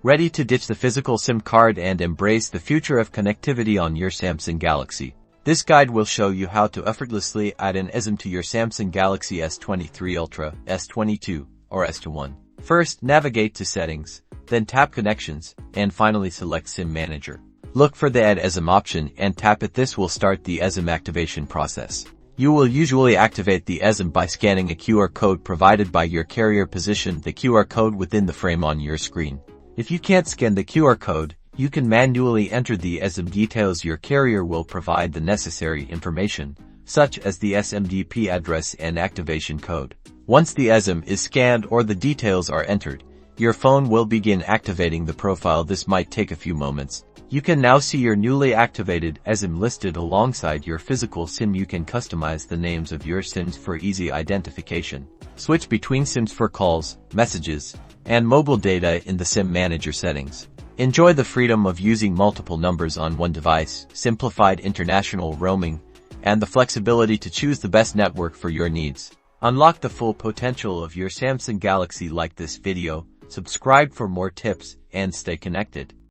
Ready to ditch the physical SIM card and embrace the future of connectivity on your Samsung Galaxy? This guide will show you how to effortlessly add an Esim to your Samsung Galaxy S23 Ultra, S22, or S21. First, navigate to Settings, then tap Connections, and finally select SIM Manager. Look for the Add Esim option and tap it. This will start the Esim activation process. You will usually activate the Esim by scanning a QR code provided by your carrier. Position the QR code within the frame on your screen. If you can't scan the QR code, you can manually enter the Esim details. Your carrier will provide the necessary information, such as the SMDP address and activation code. Once the Esim is scanned or the details are entered, your phone will begin activating the profile. This might take a few moments. You can now see your newly activated Esim listed alongside your physical SIM. You can customize the names of your SIMs for easy identification. Switch between SIMs for calls, messages, and mobile data in the SIM Manager settings. Enjoy the freedom of using multiple numbers on one device, simplified international roaming, and the flexibility to choose the best network for your needs. Unlock the full potential of your Samsung Galaxy. Like this video, subscribe for more tips, and stay connected.